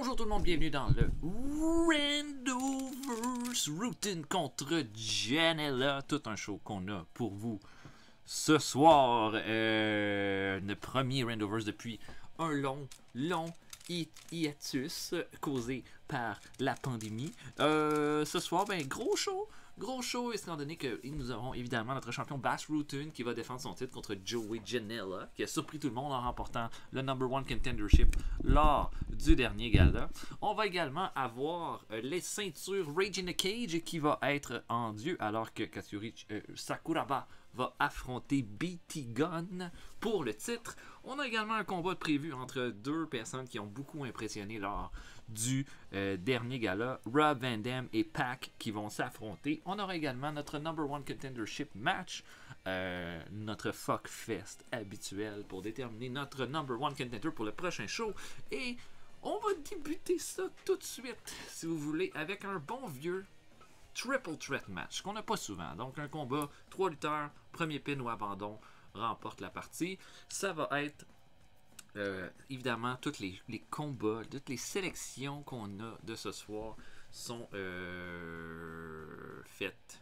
Bonjour tout le monde, bienvenue dans le Randoverse Routine contre Janela. Tout un show qu'on a pour vous ce soir. Le premier Randoverse depuis un long hiatus causé par la pandémie. Ce soir, gros show, étant donné que nous aurons évidemment notre champion Bass Rutten qui va défendre son titre contre Joey Janela, qui a surpris tout le monde en remportant le number 1 contendership lors du dernier gala. On va également avoir les ceintures Rage in the Cage qui va être en dieu, alors que Katsuyori Sakuraba va affronter BT Gunn pour le titre. On a également un combat prévu entre deux personnes qui ont beaucoup impressionné lors du dernier gala, Rob Van Dam et Pac qui vont s'affronter. On aura également notre number 1 contendership match, notre fuckfest habituel pour déterminer notre number 1 contender pour le prochain show. Et on va débuter ça tout de suite, si vous voulez, avec un bon vieux triple threat match qu'on n'a pas souvent. Donc un combat, 3 lutteurs, premier pin ou abandon remporte la partie. Ça va être évidemment tous les combats, toutes les sélections qu'on a de ce soir sont faites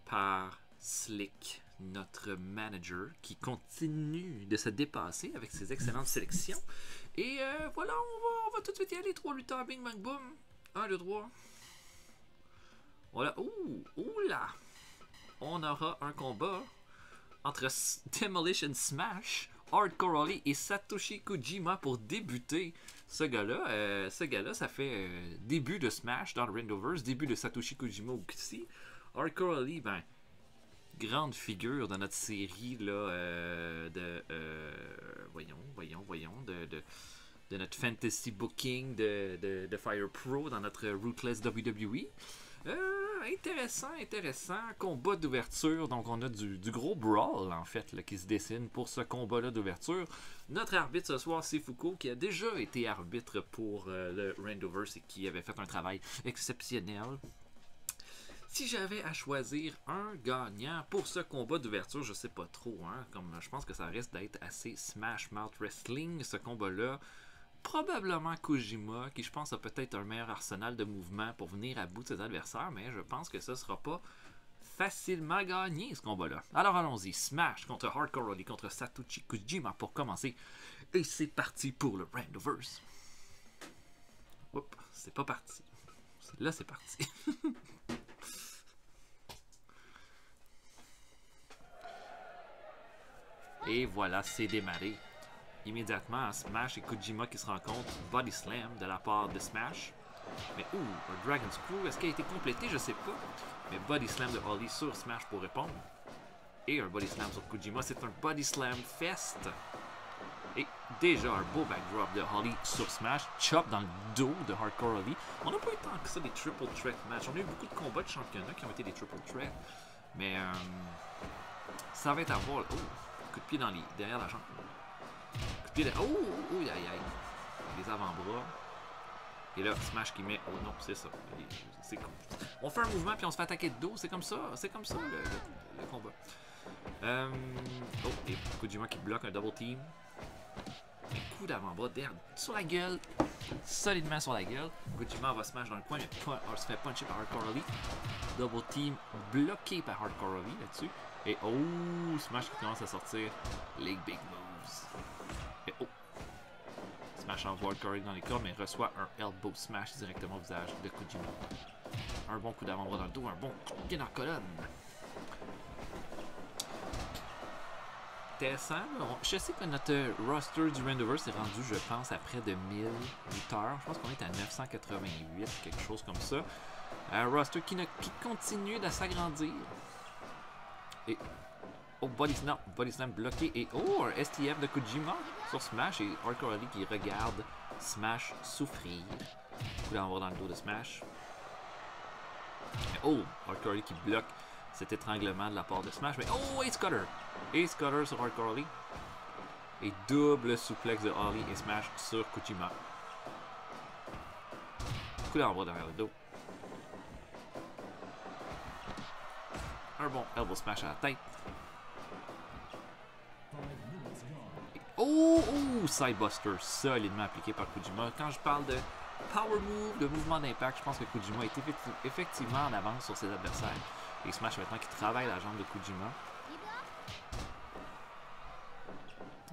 par Slick, notre manager, qui continue de se dépasser avec ses excellentes sélections. Et voilà, on va tout de suite y aller. 3 lutteurs, bing bang boom. 1, 2, 3. Voilà. Ouh là! On aura un combat entre Demolition Smash, Hardcore Holly et Satoshi Kojima pour débuter ce gars-là. Ça fait début de Smash dans le Randoverse, début de Satoshi Kojima aussi. Hardcore Holly, grande figure dans notre série là, de notre fantasy booking de Fire Pro dans notre Ruthless WWE. Intéressant. Combat d'ouverture. Donc, on a du gros brawl, en fait, là, qui se dessine pour ce combat-là d'ouverture. Notre arbitre ce soir, c'est Foucault, qui a déjà été arbitre pour le Randoverse et qui avait fait un travail exceptionnel. Si j'avais à choisir un gagnant pour ce combat d'ouverture, je sais pas trop, comme je pense que ça risque d'être assez Smash Mouth Wrestling, ce combat-là. Probablement Kojima, qui je pense a peut-être un meilleur arsenal de mouvements pour venir à bout de ses adversaires, mais je pense que ce sera pas facilement gagné ce combat-là. Alors allons-y, Smash contre Hardcore Holly contre Satoshi Kojima pour commencer. Et c'est parti pour le Randoverse. Oups, c'est pas parti. Là c'est parti. Et voilà, c'est démarré. Immédiatement, Smash et Kojima qui se rencontrent, Body Slam de la part de Smash. Mais un Dragon Screw, est-ce qu'il a été complété? Je sais pas. Mais Body Slam de Holly sur Smash pour répondre. Et un Body Slam sur Kojima, c'est un Body Slam Fest. Et déjà un beau backdrop de Holly sur Smash, chop dans le dos de Hardcore Holly. On n'a pas eu tant que ça des triple threat matchs. On a eu beaucoup de combats de championnat qui ont été des triple threat. Mais ça va être à voir. Coup de pied derrière la jambe. Les avant-bras. Et là, Smash qui met. Oh non, c'est ça. C'est con. On fait un mouvement puis on se fait attaquer de dos. C'est comme ça le combat. Et Kojima qui bloque un double team. Un coup d'avant-bras derrière sur la gueule. Solidement sur la gueule. Kojima va Smash dans le coin, mais se fait puncher par Hardcore Holly. Double team bloqué par Hardcore Holly là-dessus. Et Smash qui commence à sortir les big moves. Et Smash envoie Hardcore dans les corps, mais reçoit un elbow smash directement au visage de Kojima. Un bon coup d'avant-bras dans le dos, un bon coup de pied dans la colonne. Intéressant. Je sais que notre roster du Randoverse est rendu, je pense, à près de 1000 lutteurs. Je pense qu'on est à 988, quelque chose comme ça. Un roster qui continue de s'agrandir. Et Body Slam bloqué et un STF de Kojima sur Smash et Hardcore Holly qui regarde Smash souffrir. Coup d'envoi dans le dos de Smash. Et Hardcore Holly qui bloque cet étranglement de la part de Smash. Mais Ace Cutter! Ace Cutter sur Hardcore Holly. Et double souplex de Holly et Smash sur Kojima. Coup d'envoi derrière le dos. Un bon elbow smash à la tête. Oh, oh, sidebuster, solidement appliqué par Kojima. Quand je parle de power move, de mouvement d'impact, je pense que Kojima est effectivement en avance sur ses adversaires. Et Smash maintenant qui travaille la jambe de Kojima.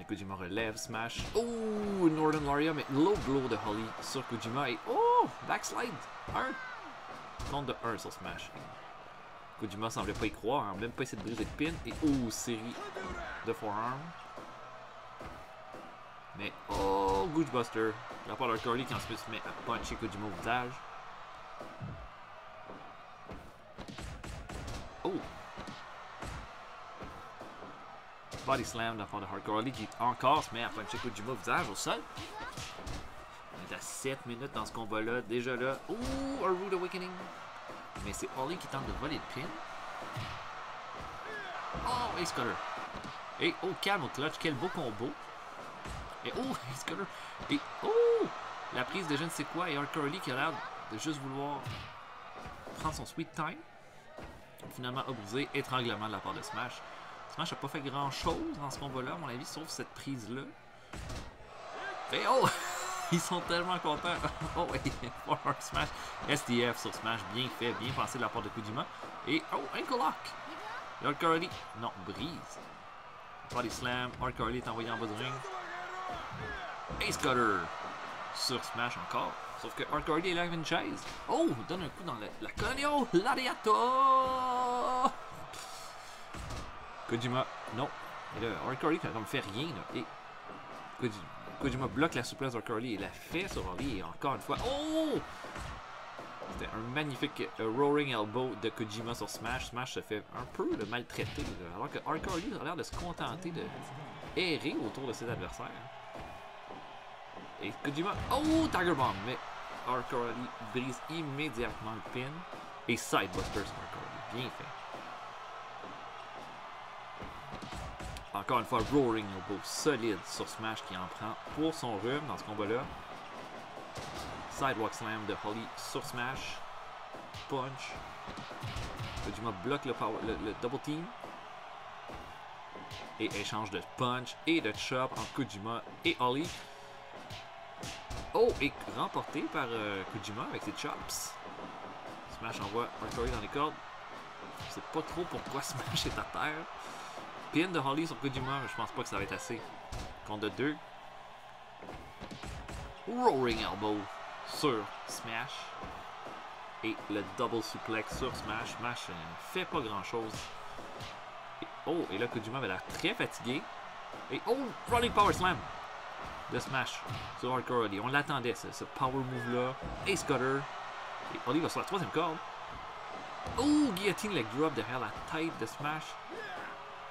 Et Kojima relève, Smash. Oh, Northern Laria, mais low blow de Holly sur Kojima. Et oh, backslide, 1. Compte de 1 sur Smash. Kojima semblait pas y croire, hein, même pas essayer de briser le pin. Et oh, série de forearm. Mais oh, Goochbuster, de la part de Curly qui ensuite se met à puncher Kojima au visage. Oh! Body slam de la part de Hardcore Holly qui encore se met à puncher Kojima au visage au sol. On est à 7 minutes dans ce combat-là, déjà là. Oh, un Rude Awakening. Mais c'est Holly qui tente de voler le pin. Oh, Ace Cutter. Et oh, calme au clutch, quel beau combo. Et oh, Ace Cutter. Et oh, la prise de je ne sais quoi. Et Hardcore Holly qui a l'air de juste vouloir prendre son sweet time. Finalement a brisé, étranglement de la part de Smash. Smash n'a pas fait grand chose dans ce combat-là, à mon avis, sauf cette prise-là. Et oh, ils sont tellement contents. Oh, et Forward Smash. SDF sur Smash, bien fait, bien pensé de la part de Kojima. Et oh, ankle lock. Et Hardcore Holly, non, brise. Body slam, Hardcore Holly est envoyé en bas du ring. Ace Cutter sur Smash encore. Sauf que Hardcore Holly est là avec une chaise. Oh, donne un coup dans la colonne. Oh, Lariato. Kojima, non. Et là, Hardcore Holly ne fait rien. Là. Et Kojima bloque la souplesse d'Hardcore Holly et la fait sur Holly. Et encore une fois, oh! C'était un magnifique roaring elbow de Kojima sur Smash. Smash se fait un peu le maltraiter. Là, alors que Hardcore Holly a l'air de se contenter de errer autour de ses adversaires. Et Kojima, oh, Tiger Bomb, mais Hardcore Holly brise immédiatement le pin et sidebuster sur Hardcore Holly, bien fait. Encore une fois, roaring elbow solide sur Smash qui en prend pour son rhume dans ce combat-là. Sidewalk slam de Holly sur Smash, punch. Kojima bloque le double team. Et échange de punch et de chop entre Kojima et Holly. Oh, et remporté par Kojima avec ses chops. Smash envoie Hardcore dans les cordes. Je sais pas trop pourquoi Smash est à terre. Pin de Holly sur Kojima, mais je pense pas que ça va être assez. Compte de 2. Roaring elbow sur Smash. Et le double suplex sur Smash. Smash fait pas grand chose. Et, oh, et là Kojima avait l'air très fatigué. Et oh, running power slam de Smash sur Hardcore Holly. On l'attendait, ce power move là. Ace Cutter. Et Holly va sur la troisième corde. Oh, guillotine leg drop derrière la tête de Smash.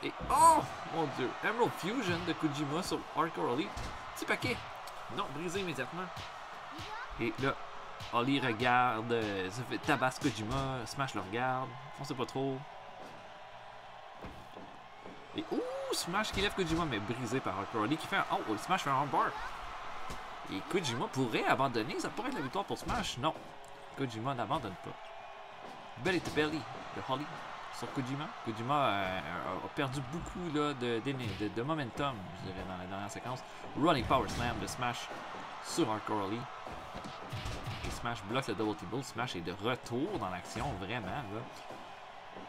Et oh, mon dieu, Emerald Fusion de Kojima sur Hardcore Holly. Petit paquet. Non, brisé immédiatement. Et là, Holly regarde, tabasse Kojima, Smash le regarde. On sait pas trop. Et ouh, Smash qui lève Kojima, mais brisé par Hardcore Holly qui fait un... Oh, Smash fait un armbar. Et Kojima pourrait abandonner, ça pourrait être la victoire pour Smash. Non, Kojima n'abandonne pas. Belly to belly de Holly sur Kojima. Kojima a perdu beaucoup là, de momentum, je dirais, dans la dernière séquence. Running power slam de Smash sur Hardcore Holly. Et Smash bloque le double table. Smash est de retour dans l'action, vraiment. Là.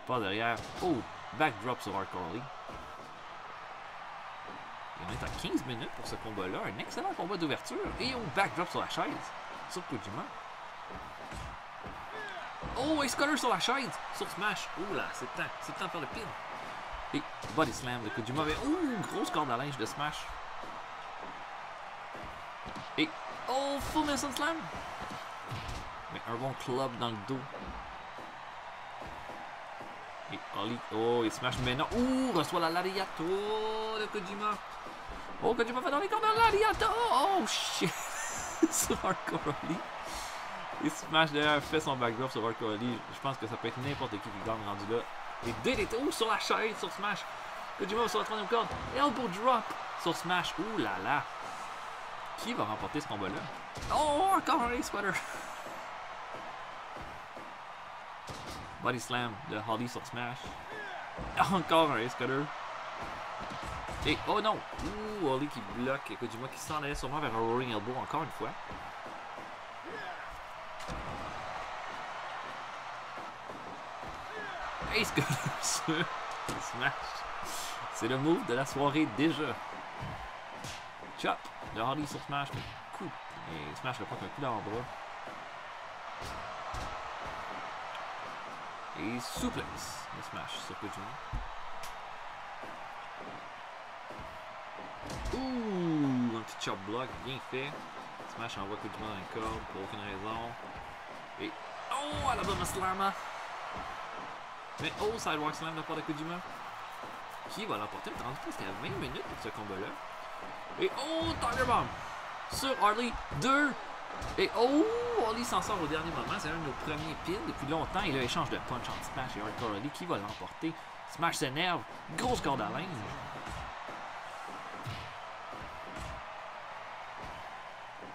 Pas derrière. Oh, backdrop sur Hardcore Holly. Et on est à 15 minutes pour ce combat-là. Un excellent combat d'ouverture. Et on backdrop sur la chaise. Sur Kojima. Oh, Ace Cutter sur la chaise. Sur Smash. Oh là, c'est le temps de faire le pin. Et body slam de Kojima. Mais oh, grosse corde à linge de Smash. Et oh, full Nelson slam. Mais un bon club dans le dos. Et Holly. Oh, il Smash maintenant. Oh, reçoit la lariato de Kojima. Oh, Kojima fait dans les cordes de lariato. Oh, shit. Sur Hardcore Holly. Et Smash d'ailleurs fait son backdrop sur Hardcore Holly. Je pense que ça peut être n'importe qui gagne rendu là. Et DDT. Oh, sur la chaise sur Smash. Kojima sur la troisième corde. Elbow drop sur Smash. Ouh là là. Qui va remporter ce combat-là? Oh, encore un Ace Cutter. Body slam de Holly sur Smash. Encore un Ace Cutter. Et oh non! Ouh, Holly qui bloque Kojima qui s'en allait sûrement vers un Roaring Elbow encore une fois. Ace Cutter sur Smash. C'est le move de la soirée déjà. Chop de Holly sur Smash. Coup. Et Smash le prend un coup dans le bras. Et suplex le Smash sur Kojima. Ouh, un petit chop block bien fait. Smash envoie Kojima dans les cordes pour aucune raison. Et oh, Alabama Slammer. Mais oh, Sidewalk Slam de la part de Kojima. Qui va l'emporter? On est rendu presque à 20 minutes pour ce combat-là. Et oh, Tiger Bomb sur Harley 2. Et oh, Harley s'en sort au dernier moment. C'est un de nos premiers pins depuis longtemps. Et là, échange de punch entre Smash et Hardcore Harley. Qui va l'emporter? Smash s'énerve. Grosse corde à linge.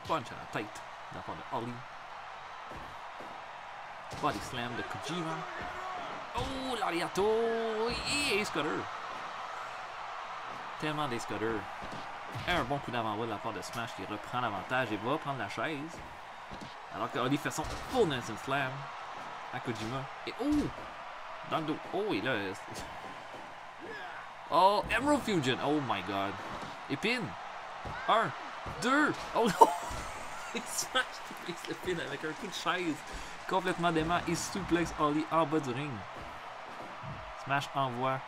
Punch à la tête de la part de Harley. Body Slam de Kojima. Oh, l'Ariato! Et Ace Cutter. Tellement d'Ace Cutter. Un bon coup d'avant-bras de la part de Smash qui reprend l'avantage et va prendre la chaise. Alors que Harley fait son full Nelson Slam à Kojima. Et oh! Dans le dos. Oh, et là... Oh, Emerald Fusion. Oh my god. Et pin. 1, 2. Oh non! Et Smash qui fixe le pin avec un coup de chaise. Complètement dément. Il suplex Harley en bas du ring. Smash envoie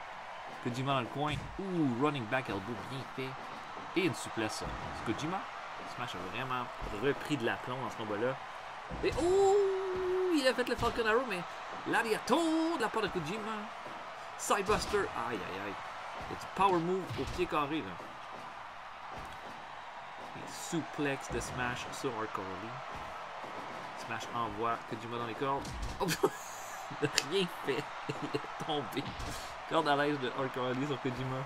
Kojima dans le coin. Ouh, running back elbow bien fait. Et une souplesse sur Kojima. Smash a vraiment repris de l'aplomb dans ce combat-là. Et ouh, il a fait le Falcon Arrow, mais l'Ariato de la part de Kojima. Sidebuster. Aïe, aïe, aïe. Il y a du power move au pied carré, là. Et suplex de Smash sur Hardcore Harley. Smash envoie Kojima dans les cordes. Oh, rien fait. Il est tombé. Corde à l'aise de Hardcore Harley sur Kojima.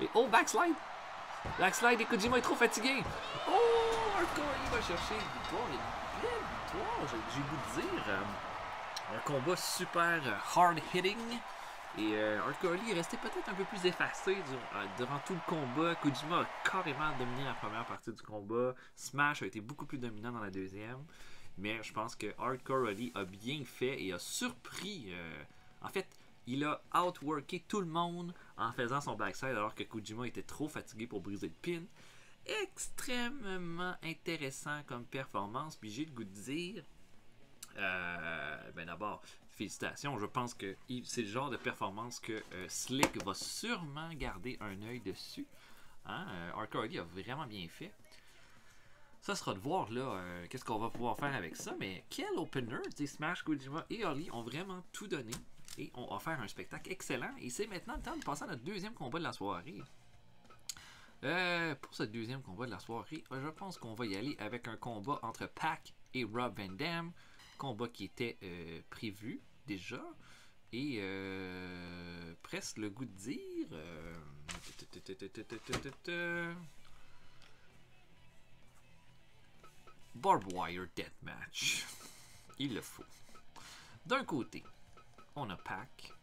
Et oh, backslide. Backslide et Kojima est trop fatigué. Oh, Hardcore Harley va chercher une victoire. Il y a une belle victoire, j'ai le goût de dire. Un combat super hard-hitting. Et Hardcore Harley est resté peut-être un peu plus effacé durant tout le combat. Kojima a carrément dominé la première partie du combat. Smash a été beaucoup plus dominant dans la deuxième. Mais je pense que Hardcore Harley a bien fait et a surpris. En fait, il a outworké tout le monde en faisant son backside alors que Kojima était trop fatigué pour briser le pin. Extrêmement intéressant comme performance. Puis j'ai le goût de dire... ben d'abord, félicitations. Je pense que c'est le genre de performance que Slick va sûrement garder un œil dessus. Hein? Hardcore Harley a vraiment bien fait. Ça sera de voir là qu'est-ce qu'on va pouvoir faire avec ça. Mais quel opener! Smash, Kojima et Harley ont vraiment tout donné et ont offert un spectacle excellent. Et c'est maintenant le temps de passer à notre deuxième combat de la soirée. Pour ce deuxième combat de la soirée, je pense qu'on va y aller avec un combat entre Pac et Rob Van Dam. Combat qui était prévu déjà et presque le goût de dire Barbed Wire Deathmatch. Il le faut. D'un côté, on a Pac.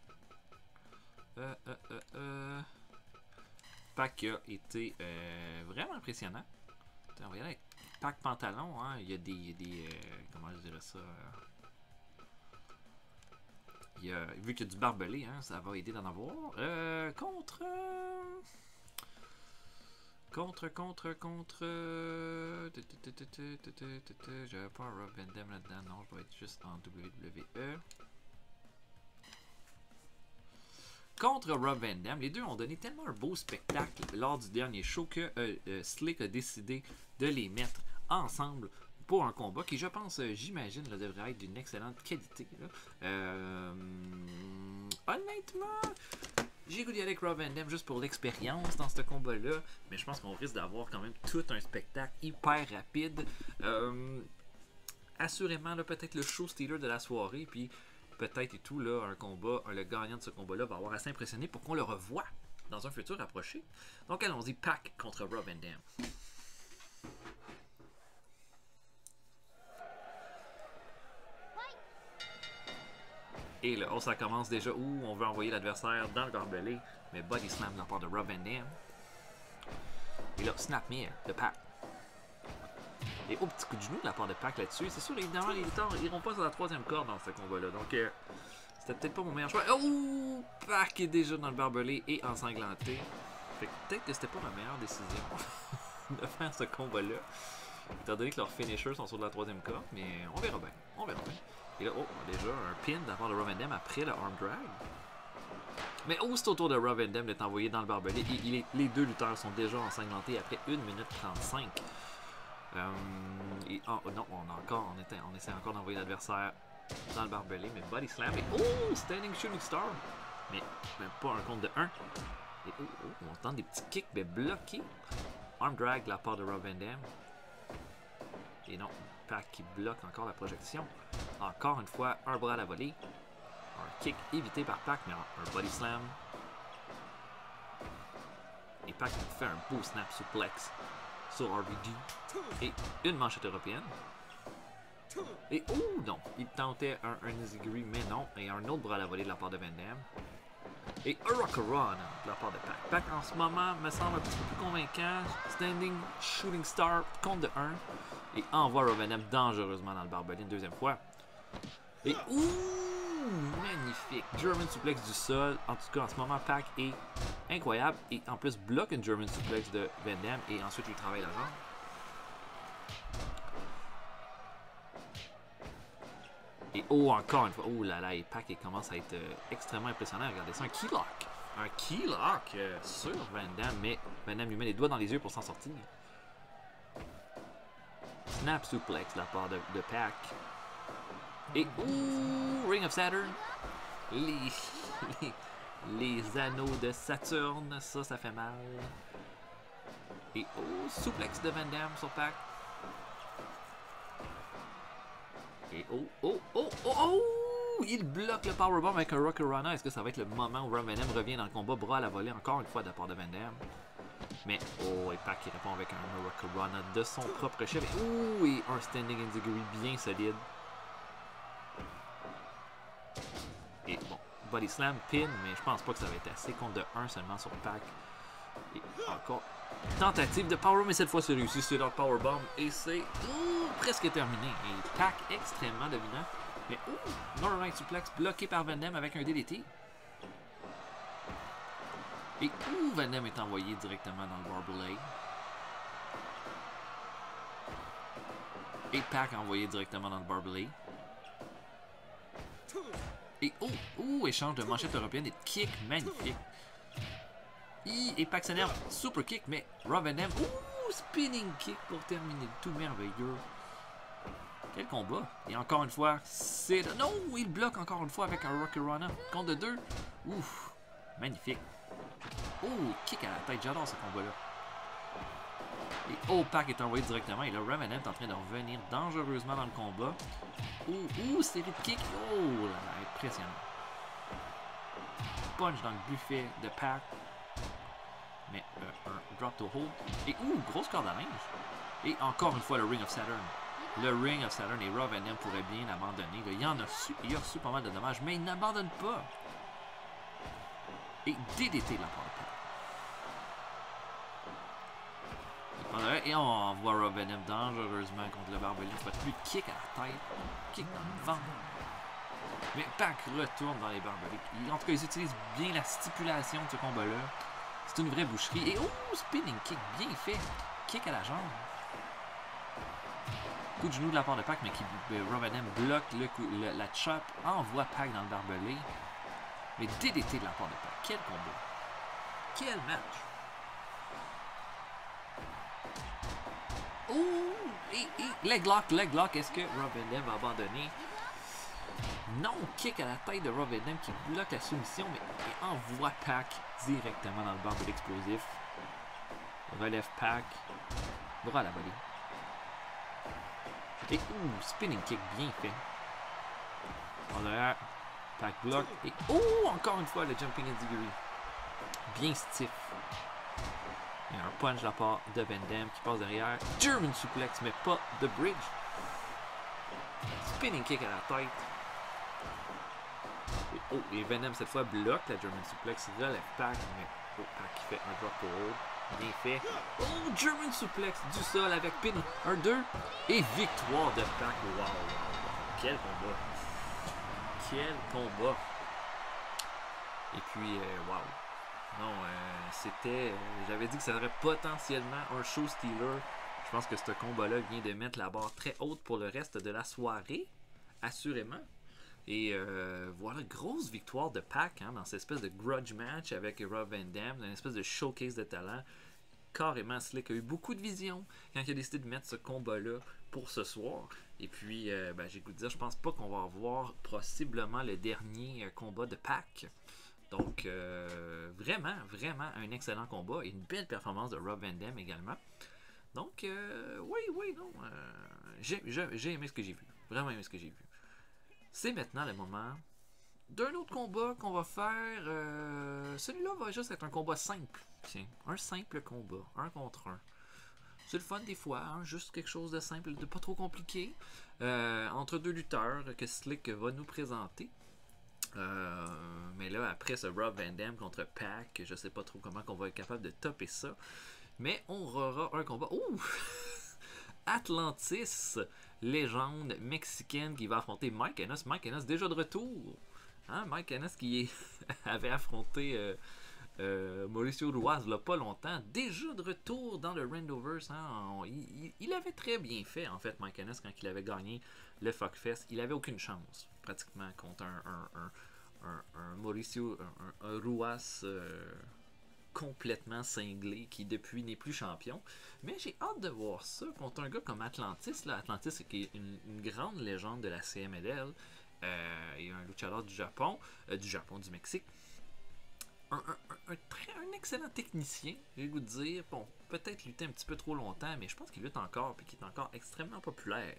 Pac qui a été vraiment impressionnant. On va y aller avec Pac pantalon, hein. Il y a des comment je dirais ça, vu qu'il y a du barbelé, hein, ça va aider d'en avoir. Contre j'avais pas un Rob Van Dam là-dedans, non, je vais être juste en WWE. Contre Rob Van Dam, les deux ont donné tellement un beau spectacle lors du dernier show que Slick a décidé de les mettre ensemble pour un combat qui, je pense, j'imagine, devrait être d'une excellente qualité. Honnêtement, j'ai goûté avec Rob Van Dam juste pour l'expérience dans ce combat-là, mais je pense qu'on risque d'avoir quand même tout un spectacle hyper rapide. Assurément, peut-être le show stealer de la soirée, puis peut-être et tout, là, un combat, le gagnant de ce combat-là va avoir assez impressionné pour qu'on le revoie dans un futur approché. Donc allons-y, Pac contre Rob Van Dam. Et là, oh, ça commence déjà. Ouh, on veut envoyer l'adversaire dans le barbelé. Mais body slam de la part de Rob Van Dam. Et là, snapmare de Pac. Et au petit coup de genou de la part de Pac là-dessus. C'est sûr, évidemment, les lutteurs n'iront pas sur la troisième corde dans ce combat-là. Donc, c'était peut-être pas mon meilleur choix. Oh, Pac est déjà dans le barbelé et ensanglanté. Fait que peut-être que c'était pas ma meilleure décision de faire ce combat-là. Étant donné que leurs finishers sont sur de la troisième corde. Mais on verra bien. On verra bien. Et là, oh, déjà un pin de la part de Rob Van Dam après le arm drag. Mais c'est au tour de Rob Van Dam d'être envoyé dans le barbelé. Et les deux lutteurs sont déjà ensanglantés après 1 minute 35. Non, on essaie encore d'envoyer l'adversaire dans le barbelé, mais body slam. Et standing shooting star. Mais même pas un compte de 1. Et on tente des petits kicks, mais bloqués. Arm drag de la part de Rob Van Dam. Et non, Pac qui bloque encore la projection. Encore une fois, un bras à la volée. Un kick évité par Pac, mais un body slam. Et Pac fait un beau snap suplex sur RVD. Et une manchette européenne. Et non, il tentait un enziguri, mais non. Et un autre bras à la volée de la part de Van Dam. Et Hurricanrana de la part de Pac. Pac en ce moment me semble un petit peu plus convaincant. Standing shooting star, compte de 1. Et envoie Rob Van Dam dangereusement dans le barbelé une deuxième fois. Et magnifique. German suplex du sol. En tout cas, en ce moment, Pac est incroyable. Et en plus, bloque une German suplex de Van Dam. Et ensuite, il travaille la jambe. Et encore une fois. Oh là là, et Pac commence à être extrêmement impressionnant. Regardez ça, un keylock. Un keylock sur Van Dam. Mais Van Dam lui met les doigts dans les yeux pour s'en sortir. Snap suplex de la part de Pac. Et Ring of Saturn. Les anneaux de Saturne. Ça fait mal. Et suplex de Van Dam sur Pac. Et il bloque le powerbomb avec un Hurricanrana. Est-ce que ça va être le moment où Rob Van Dam revient dans le combat, bras à la volée encore une fois de la part de Van Dam? Mais et Pac qui répond avec un Hurricanrana de son propre chef. Et un standing enziguri bien solide. Et bon, body slam, pin, mais je pense pas que ça va être assez. Compte de 1 seulement sur Pac. Et encore tentative de powerbomb, mais cette fois c'est réussi. C'est leur powerbomb et c'est presque terminé. Et Pac extrêmement dominant. Mais Northern suplex bloqué par Van Dam avec un DDT. Et Van Dam est envoyé directement dans le barbelé. Et Pac envoyé directement dans le barbelé. Et échange de manchettes européennes et de kick magnifique. Et Pac s'énerve, super kick, mais Rob Van Dam, spinning kick pour terminer le tout merveilleux. Quel combat! Et encore une fois, c'est... Non! Il bloque encore une fois avec un Hurricanrana. Compte de 2. Ouf! Magnifique. Kick à la tête. J'adore ce combat-là. Et Pac est envoyé directement. Et là, Rob Van Dam est en train de revenir dangereusement dans le combat. Série de kicks. Là là, impressionnant. Punch dans le buffet de Pac. Mais un drop to hold. Et grosse corde à linge. Et encore une fois, le Ring of Saturn. Le Ring of Saturn et Rob Van Dam pourrait bien l'abandonner. Il a reçu pas mal de dommages, mais il n'abandonne pas. Et DDT de la part de Pac. Et on voit Rob Van Dam dangereusement contre le barbelé. Une fois de plus, kick à la tête, kick dans le ventre. Mais Pac retourne dans les barbelés. En tout cas, ils utilisent bien la stipulation de ce combat-là. C'est une vraie boucherie. Et spinning kick bien fait. Kick à la jambe. Coup de genou de la part de Pac, mais Rob Van Dam bloque la chop, envoie Pac dans le barbelé. Mais DDT de la part de Pac. Quel combat! Quel match! Leg lock. Est-ce que Rob Van Dam va abandonner? Non, kick à la tête de Rob Van Dam qui bloque la soumission, mais envoie Pac directement dans le barbelé explosif. Relève Pac. Bras à la volée. Et spinning kick bien fait. En arrière, Pac bloque. Et encore une fois le jumping enziguri. Bien stiff. Il y a un punch de la part de Van Dam qui passe derrière. German suplex, mais pas de bridge. Spinning kick à la tête. Et Venom cette fois bloque la German Suplex, relève Pac, mais Pac qui fait un drop to hold. Bien fait. Oh, German Suplex du sol avec pin 1-2 et victoire de Pac. Wow, wow, wow. Quel combat. Quel combat. Et puis, wow. Non, c'était... j'avais dit que ça serait potentiellement un show stealer. Je pense que ce combat-là vient de mettre la barre très haute pour le reste de la soirée. Assurément. Et voilà, grosse victoire de Pac dans cette espèce de grudge match avec Rob Van Dam, une espèce de showcase de talent. Carrément, Slick a eu beaucoup de vision quand il a décidé de mettre ce combat-là pour ce soir. Et puis, j'ai goût de dire, je pense pas qu'on va avoir possiblement le dernier combat de Pac. Donc, vraiment, vraiment un excellent combat et une belle performance de Rob Van Dam également. Donc, oui, non. J'ai aimé ce que j'ai vu. Vraiment aimé ce que j'ai vu. C'est maintenant le moment d'un autre combat qu'on va faire. Celui-là va juste être un combat simple. Tiens, un simple combat, 1 contre 1. C'est le fun des fois, juste quelque chose de simple, de pas trop compliqué. Entre 2 lutteurs que Slick va nous présenter. Mais là, après ce Rob Van Dam contre Pac, je sais pas trop comment on va être capable de topper ça. Mais on aura un combat. Ouh! Atlantis, légende mexicaine qui va affronter Mike Enos. Mike Enos déjà de retour. Mike Enos qui avait affronté Mauricio Ruiz il n'y a pas longtemps. Déjà de retour dans le Randoverse. Il avait très bien fait en fait Mike Enos quand il avait gagné le Fuckfest. Il avait aucune chance pratiquement contre un Mauricio un Ruiz complètement cinglé qui depuis n'est plus champion. Mais j'ai hâte de voir ça contre un gars comme Atlantis. Là. Atlantis qui est une grande légende de la CMLL et un luchador du Japon, du Mexique. Un excellent technicien, j'ai le goût de dire. Bon, peut-être lutter un petit peu trop longtemps, mais je pense qu'il lutte encore et qu'il est encore extrêmement populaire.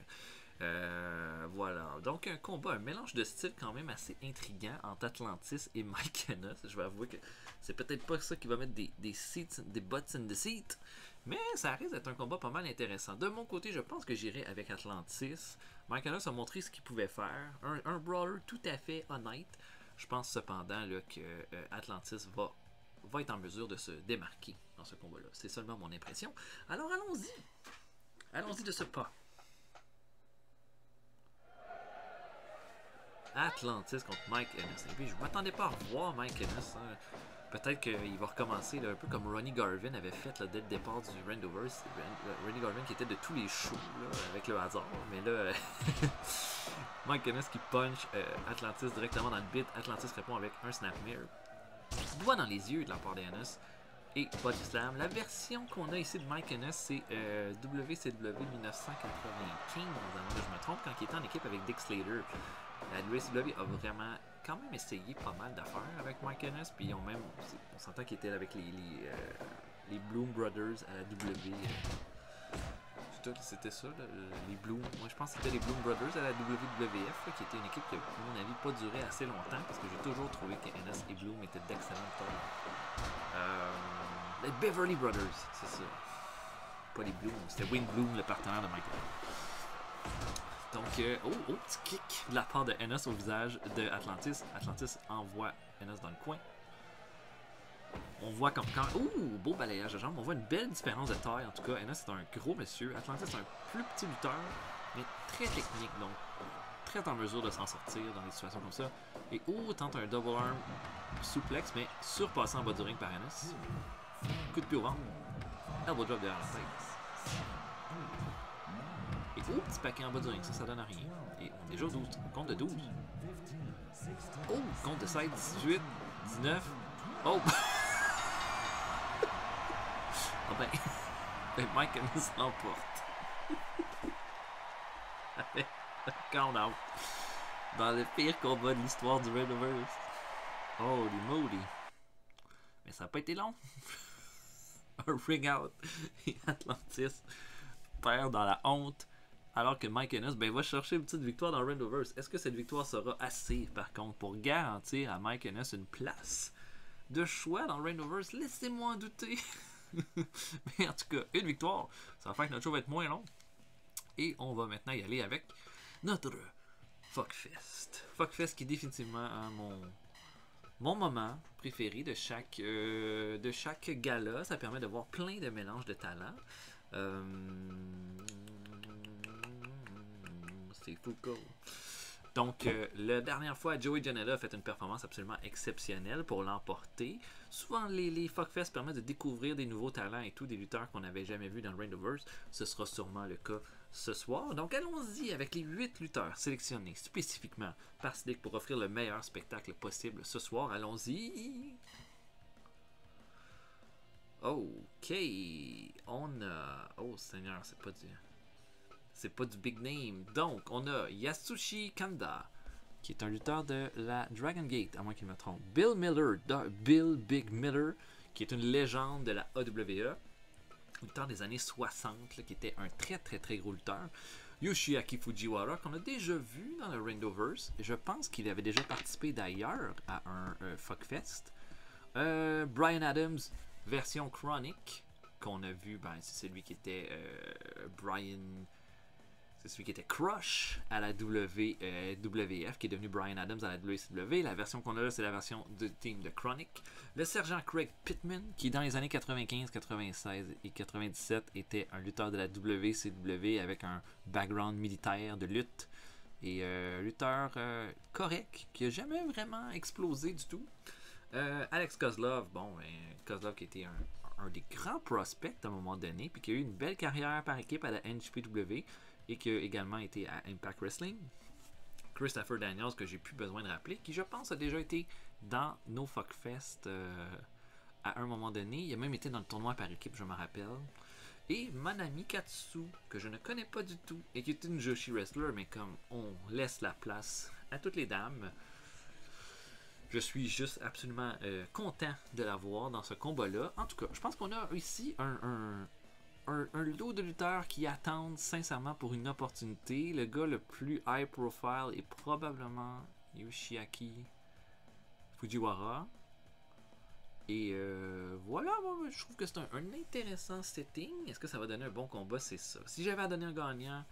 Voilà, donc un combat, un mélange de styles quand même assez intriguant entre Atlantis et Mike Enos. Je vais avouer que c'est peut-être pas ça qui va mettre des butts in the seat, mais ça risque d'être un combat pas mal intéressant. De mon côté, je pense que j'irai avec Atlantis. Mike Enos a montré ce qu'il pouvait faire, un brawler tout à fait honnête. Je pense cependant là, que Atlantis va être en mesure de se démarquer dans ce combat-là. C'est seulement mon impression. Alors allons-y. Allons-y de ce pas. Atlantis contre Mike Enos. Et puis, je ne m'attendais pas à revoir Mike Enos. Peut-être qu'il va recommencer là, un peu comme Ronnie Garvin avait fait là, dès le départ du Randoverse. Ronnie Garvin qui était de tous les shows là, avec le hasard. Mais là, Mike Enos qui punch Atlantis directement dans le bit. Atlantis répond avec un snapmare. Doigt dans les yeux de la part d'Enos. Et Body Slam. La version qu'on a ici de Mike Enos, c'est WCW 1995, avant que je me trompe, quand il était en équipe avec Dick Slater. La WCW a vraiment quand même essayé pas mal d'affaires avec Mike Enos, puis on s'entend qu'il était avec les Bloom Brothers à la W. C'était ça, là, les Bloom. Moi, je pense que c'était les Bloom Brothers à la WWF, là, qui était une équipe qui, à mon avis, pas duré assez longtemps, parce que j'ai toujours trouvé que Enos et Bloom étaient d'excellentes tailles. Les Beverly Brothers, c'est ça. Pas les Bloom, c'était Wayne Bloom, le partenaire de Mike Enos. Donc, petit kick de la part de Enos au visage de Atlantis. Atlantis envoie Enos dans le coin. On voit comme quand... beau balayage de jambes. On voit une belle différence de taille. En tout cas, Enos c'est un gros monsieur. Atlantis c'est un plus petit lutteur, mais très technique. Donc, très en mesure de s'en sortir dans des situations comme ça. Et tente un double arm souplex, mais surpassé en bas du ring par Enos. Coup de pied au ventre. Elbow drop derrière la tête. Et petit paquet en bas du ring, ça donne rien. Et on est déjà 12, compte de 12. Compte de 16, 18, 19. Oh! Mike Enos l'emporte. Avec un count-out. Dans le pire combat de l'histoire du Randoverse. Holy moly. Mais ça n'a pas été long. Un ring-out. Et Atlantis perd dans la honte. Alors que Mike Enos va chercher une petite victoire dans Randoverse. Est-ce que cette victoire sera assez, par contre, pour garantir à Mike Enos une place de choix dans Randoverse? Laissez-moi en douter. Mais en tout cas, une victoire. Ça va faire que notre show va être moins long. Et on va maintenant y aller avec notre Fuckfest. Fuckfest qui est définitivement mon moment préféré de chaque gala. Ça permet de voir plein de mélanges de talents. C'est Foucault. Donc, la dernière fois, Joey Janela a fait une performance absolument exceptionnelle pour l'emporter. Souvent, les Fuckfest permettent de découvrir des nouveaux talents et tout, des lutteurs qu'on n'avait jamais vus dans le Randoverse. Ce sera sûrement le cas ce soir. Donc, allons-y avec les 8 lutteurs sélectionnés spécifiquement par Slick pour offrir le meilleur spectacle possible ce soir. Allons-y. Ok. On a... Oh, Seigneur, c'est pas du big name. Donc, on a Yasushi Kanda, qui est un lutteur de la Dragon Gate, à moins qu'il me trompe. Bill Miller, Bill Big Miller, qui est une légende de la AWA, lutteur des années 60, là, qui était un très très très gros lutteur. Yoshiaki Fujiwara, qu'on a déjà vu dans le Randoverse, et je pense qu'il avait déjà participé d'ailleurs à un Fuckfest. Brian Adams, version Chronic, qu'on a vu, ben, c'est celui qui était Brian... C'est celui qui était Crush à la WWF, qui est devenu Brian Adams à la WCW. La version qu'on a là, c'est la version de team de Chronic. Le sergent Craig Pittman, qui dans les années 95, 96 et 97 était un lutteur de la WCW avec un background militaire de lutte. Et lutteur correct, qui n'a jamais vraiment explosé du tout. Alex Kozlov, bon, Kozlov qui était un des grands prospects à un moment donné, puis qui a eu une belle carrière par équipe à la NJPW. Et qui a également été à Impact Wrestling. Christopher Daniels, que j'ai plus besoin de rappeler, qui je pense a déjà été dans nos Fuckfest à un moment donné. Il a même été dans le tournoi par équipe, je me rappelle. Et Manami Katsu, que je ne connais pas du tout, et qui est une Joshi Wrestler, mais comme on laisse la place à toutes les dames, je suis juste absolument content de la voir dans ce combat-là. En tout cas, je pense qu'on a ici un lot de lutteurs qui attendent sincèrement pour une opportunité. Le gars le plus high profile est probablement Yoshiaki Fujiwara. Et voilà, moi, je trouve que c'est un intéressant setting. Est-ce que ça va donner un bon combat? C'est ça. Si j'avais à donner un gagnant,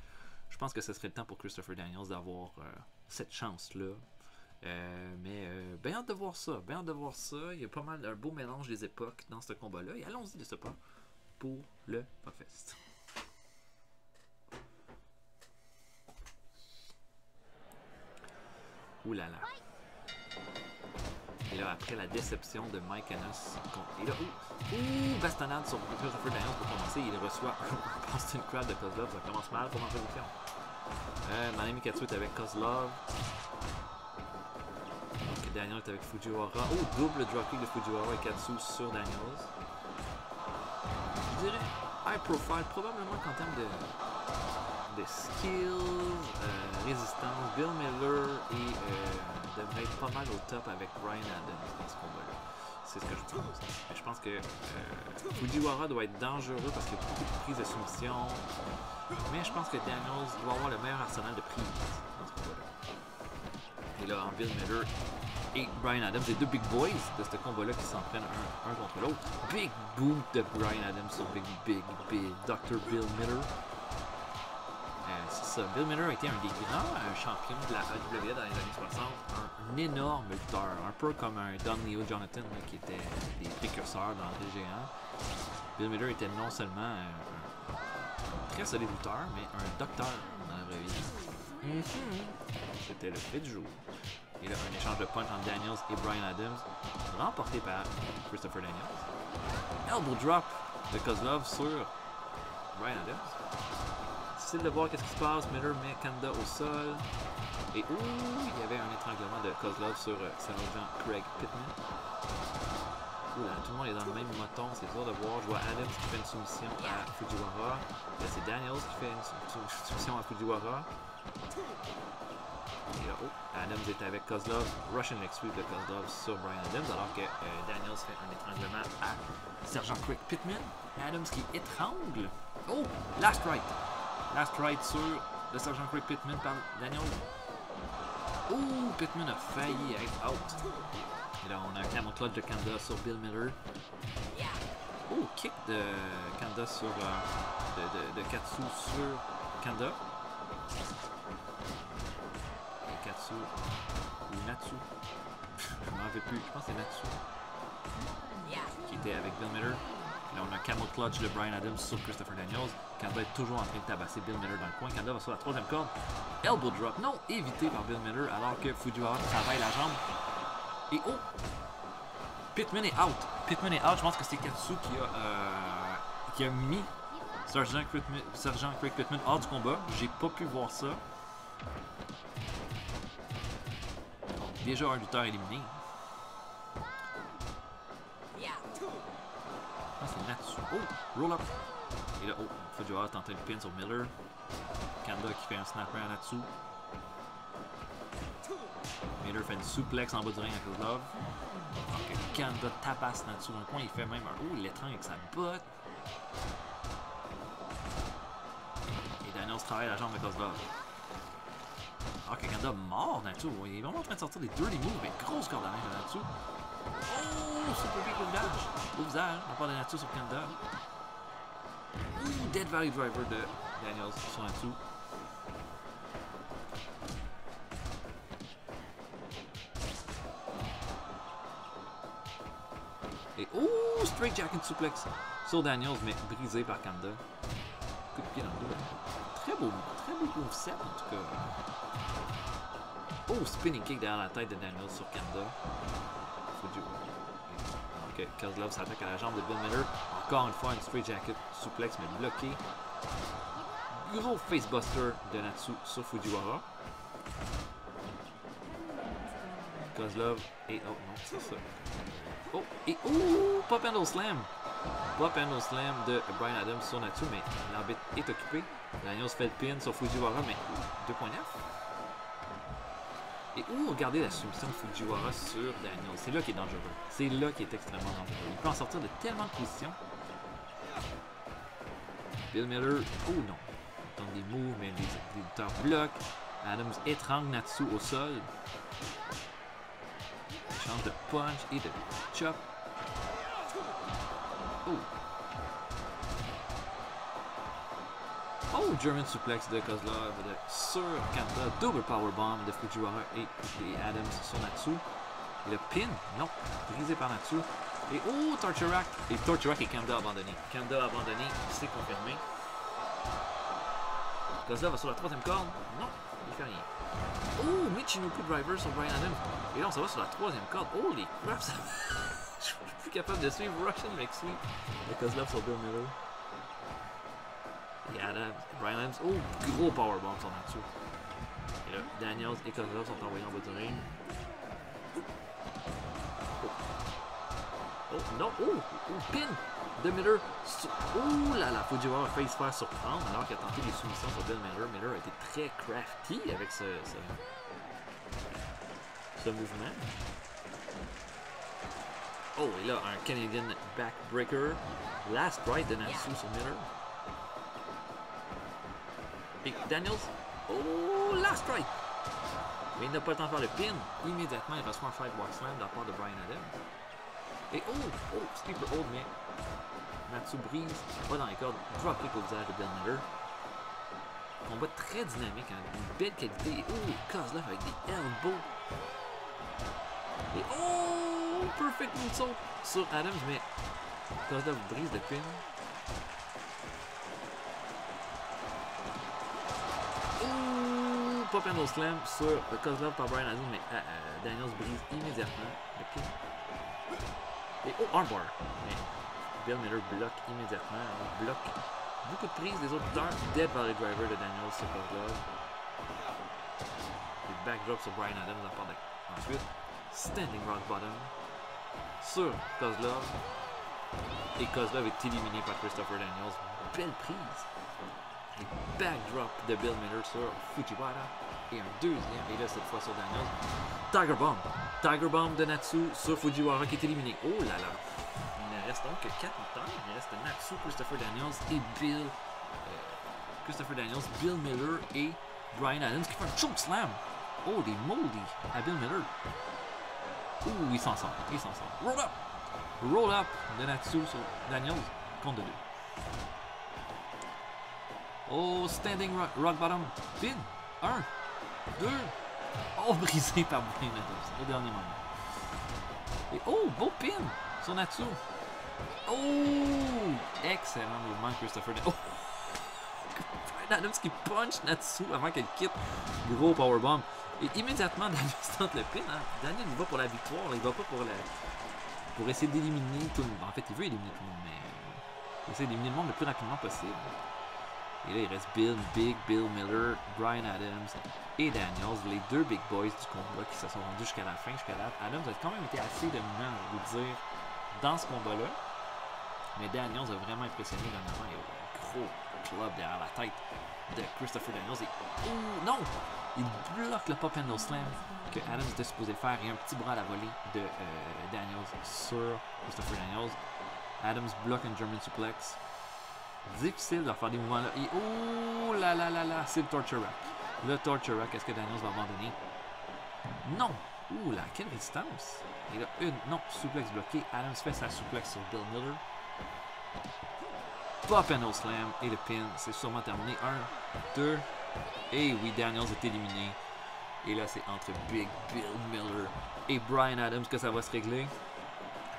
je pense que ce serait le temps pour Christopher Daniels d'avoir cette chance-là. Mais bien hâte de voir ça. Bien hâte de voir ça. Il y a pas mal un beau mélange des époques dans ce combat-là. Et allons-y de ce pas pour le Fuckfest. Ouh là là. Et là, après la déception de Mike Hennis, et là, bastonnade sur Christopher Daniels pour commencer. Il reçoit un Boston Crab de Kozlov. Ça commence mal pour l'introduction. Manami Katsu est avec Kozlov. Donc Daniel est avec Fujiwara. Oh, double dropkick de Fujiwara et Katsu sur Daniels. Je dirais high profile, probablement qu'en termes de skills, résistance, Bill Miller devrait être pas mal au top avec Brian Adams dans ce combat-là. C'est ce que je pense. Mais je pense que Fujiwara doit être dangereux parce qu'il y a beaucoup de prises de soumission. Mais je pense que Daniels doit avoir le meilleur arsenal de prises dans ce combat-là. Et là, en Bill Miller et Brian Adams, les deux big boys de ce combat-là qui s'en prennent un contre l'autre. Big boot de Brian Adams sur Big Dr. Bill Miller. C'est ça, Bill Miller a été un des grands champions de la AWA dans les années 60. Un énorme lutteur, un peu comme un Don Leo Jonathan là, qui était des précurseurs dans le géant. Bill Miller était non seulement un très solide lutteur, mais un docteur dans la vraie vie. C'était le fait du jour. Et là, un échange de punch entre Daniels et Brian Adams, remporté par Christopher Daniels. Elbow drop de Kozlov sur Brian Adams. Difficile de voir qu'est-ce qui se passe. Miller met Kanda au sol. Et il y avait un étranglement de Kozlov sur sergent Craig Pittman. Là, tout le monde est dans le même moton, c'est dur de voir. Je vois Adams qui fait une soumission à Fujiwara. Là, c'est Daniels qui fait une soumission à Fujiwara. Et là, Adams est avec Kozlov. Russian leg sweep de Kozlov sur Brian Adams, alors que Daniels fait un étranglement à sergent Craig Pittman. Adams qui étrangle. Oh, last right. Last right sur le sergent Craig Pittman par Daniels. Oh, Pittman a failli être out. Et là, on a un camel clutch de Kanda sur Bill Miller. Oh, kick de Kanda sur... de Katsu sur Kanda. Et Katsu ou Natsu. Je m'en rappelle plus, je pense que c'est Natsu. Qui était avec Bill Miller. Là, on a un Camel Clutch de Bryan Adams sur Christopher Daniels. Kanda est toujours en train de tabasser Bill Miller dans le coin. Kanda va sur la troisième corde. Elbow drop, non, évité par Bill Miller, alors que Fujiwara travaille la jambe. Et oh! Pittman est out. Pittman est out. Je pense que c'est Katsu qui a mis Sergeant Craig Pittman hors du combat. J'ai pas pu voir ça. Donc, déjà un lutteur éliminé. Ah, c'est Natsu. Oh! Roll up. Et là, oh! Fujiwara tente de pin sur Miller. Kanda qui fait un snapper à Natsu. Miller fait une suplex en bas du ring avec le glove. Ok, Kanda tabasse Natsu dans le coin. Il fait même un... Oh! Il l'étrangle avec sa botte. Et Daniels travaille la jambe avec Kozlov. Ok, Kanda mord Natsu. Il est vraiment en train de sortir des dirty moves avec grosse corde à main de Natsu. Oh! Super big au visage. Au visage, on part de Natsu sur Kanda. Ouh! Dead Valley Driver de Daniels sur Natsu. Et oh! Straight Jacket Suplex sur Daniels, mais brisé par Kanda. Coup de pied dans le dos. Très beau moveset en tout cas. Oh! Spinning kick derrière la tête de Daniels sur Kanda. Ok, Kozlov s'attaque à la jambe de Bill Miller. Encore une fois, une straight jacket suplex, mais bloqué. Gros facebuster de Natsu sur Fujiwara. Kozlov et... Oh non, c'est ça. Oh, et oh! Pop Handle Slam! Pop Handle Slam de Bryan Adams sur Natsu, mais l'arbitre est occupé. Daniels fait le pin sur Fujiwara, mais 2.9. Et regardez la soumission de Fujiwara sur Daniels. C'est là qui est dangereux. C'est là qui est extrêmement dangereux. Il peut en sortir de tellement de positions. Bill Miller, oh non. Il tente des moves, mais les lutteurs bloquent. Adams étrangle Natsu au sol. Échange de punch et de chop. Oh! Oh, German suplex de Kozlov sur Kanda. Double powerbomb de Fujiwara et Adams sur Natsu. Et le pin, non, brisé par Natsu. Et oh, Torturak. Et Torturak et Kanda abandonné. Kanda abandonné, c'est confirmé. Kozlov va sur la troisième corde. Non, il fait rien. Oh, Michinoku Driver sur Bryan Adams. Et là, on s'en va sur la troisième corde. Holy crap, ça... Je suis plus capable de suivre Russian Leg Sweep de Kozlov sur Bill Miller. Et Adams, Bryan Adams, oh, gros powerbomb sur Natsu. Et là, Daniels et Kozlov sont envoyés en bas du ring. Oh, non, oh, pin de Miller. Oh là là, Fujiwara a failli se faire surprendre alors qu'il a tenté des soumissions sur Bill Miller. Miller a été très crafty avec ce mouvement. Oh, et là, un Canadian Backbreaker. Last Ride de Natsu sur Miller. Et Daniels, oh, last strike! Mais il n'a pas le temps de faire le pin. Immédiatement, il reçoit un fight walk slam de la part de Bryan Adams. Et oh, sleeper hold, mais Natsu brise, pas dans les cordes, drop kick au visage de Bill Miller. Combat très dynamique, hein, une belle qualité. Et oh, Kozlov avec des elbows. Et oh, perfect moonsault sur Adams, mais Kozlov brise le pin. Pop Handle Slam sur Kozlov par Bryan Adams, mais Daniels brise immédiatement le pin. Et oh, armbar! Mais Bill Miller bloque immédiatement. On bloque beaucoup de prises des autres lutteurs. Dead Valley Driver de Daniels sur Kozlov. Le backdrop sur Bryan Adams en part de... Ensuite, Standing Rock Bottom sur Kozlov. Et Kozlov est éliminé par Christopher Daniels. Belle prise! Et backdrop de Bill Miller sur Fujiwara. Et un deuxième, et là cette fois sur Daniels. Tiger Bomb. Tiger Bomb de Natsu sur Fujiwara qui est éliminé. Oh là là. Il ne reste donc que 4 lutteurs. Il reste Natsu, Christopher Daniels et Christopher Daniels, Bill Miller et Bryan Adams qui fait un choke slam. Oh, des moldy à Bill Miller. Ouh, il s'en sort. Il s'en sort. Roll up. Roll up de Natsu sur Daniels. Compte de 2. Oh, standing rock bottom. Pin. 1, 2, Oh, brisé par Brian Adams au dernier moment. Et oh, beau pin sur Natsu. Oh, excellent mouvement Christopher. Oh, Brian Adams qui punch Natsu avant qu'elle quitte. Gros powerbomb. Et immédiatement, Daniel tente le pin. Hein. Daniel il va pour la victoire. Il va pas pour essayer d'éliminer tout le monde. En fait, il veut éliminer tout le monde, mais il essaie d'éliminer le monde le plus rapidement possible. Et là, il reste Bill Miller, Brian Adams et Daniels, les deux big boys du combat qui se sont rendus jusqu'à la fin, jusqu'à là. Adams a quand même été assez dominant, je vous dire, dans ce combat-là. Mais Daniels a vraiment impressionné dernièrement. Il y a un gros club derrière la tête de Christopher Daniels. Et oh non! Il bloque le pop handle slam que Adams était supposé faire et un petit bras à la volée de Daniels sur Christopher Daniels. Adams bloque un German suplex. Difficile de faire des mouvements là. Et oh là là là là, c'est le Torture Rack. Le Torture Rack, est-ce que Daniels va abandonner? Non! Ouh là, quelle résistance! Et là, non, suplex bloqué. Adams fait sa suplex sur Bill Miller. Pop and slam et le pin, c'est sûrement terminé. 1, 2, et oui, Daniels est éliminé. Et là, c'est entre Big Bill Miller et Brian Adams que ça va se régler.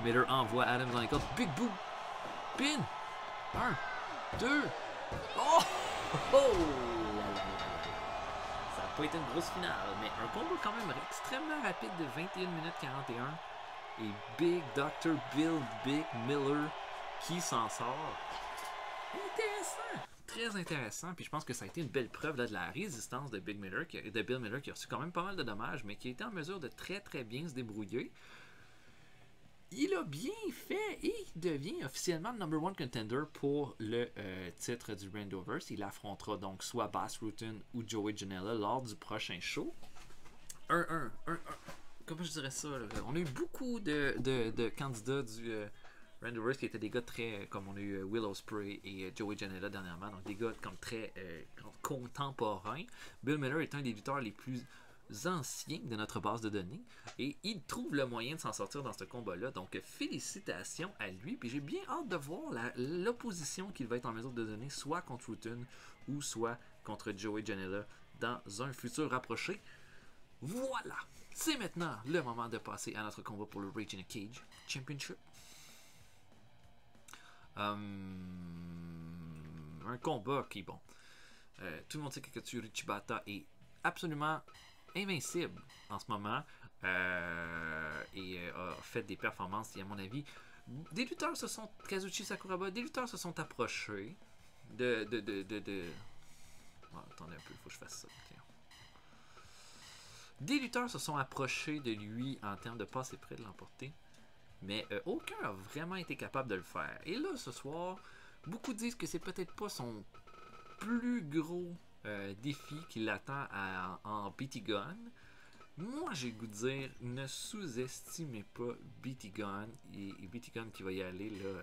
Miller envoie Adams dans les cordes. Big Boo! Pin! 1, 2, oh! Oh! Ça n'a pas été une grosse finale, mais un combat quand même extrêmement rapide de 21 minutes 41. Et Big Dr. Big Miller qui s'en sort. Intéressant! Très intéressant, puis je pense que ça a été une belle preuve là, de la résistance de Bill Miller qui a reçu quand même pas mal de dommages, mais qui a été en mesure de très très bien se débrouiller. Il a bien fait et il devient officiellement le number one contender pour le titre du Randoverse. Il affrontera donc soit Bas Rutten ou Joey Janela lors du prochain show. Comment je dirais ça? Là? On a eu beaucoup de candidats du Randoverse qui étaient des gars très, comme on a eu Will Ospreay et Joey Janela dernièrement, donc des gars comme très contemporains. Bill Miller est un des lutteurs les plus anciens de notre base de données et il trouve le moyen de s'en sortir dans ce combat-là. Donc félicitations à lui. Puis j'ai bien hâte de voir l'opposition qu'il va être en mesure de donner, soit contre Rutten ou soit contre Joey Janela dans un futur rapproché. Voilà! C'est maintenant le moment de passer à notre combat pour le Rage in a Cage Championship. Un combat qui, bon, tout le monde sait que Katsuyori Shibata est absolument invincible en ce moment et a fait des performances qui, à mon avis, des lutteurs se sont, Kazuchi Sakuraba, des lutteurs se sont approchés de... Oh, attendez un peu, il faut que je fasse ça. Tiens. Des lutteurs se sont approchés de lui en termes de passer près de l'emporter. Mais aucun n'a vraiment été capable de le faire. Et là, ce soir, beaucoup disent que c'est peut-être pas son plus gros défi qui l'attend en BT Gun. Moi, j'ai le goût de dire, ne sous-estimez pas BT Gun. Et BT Gun qui va y aller, là...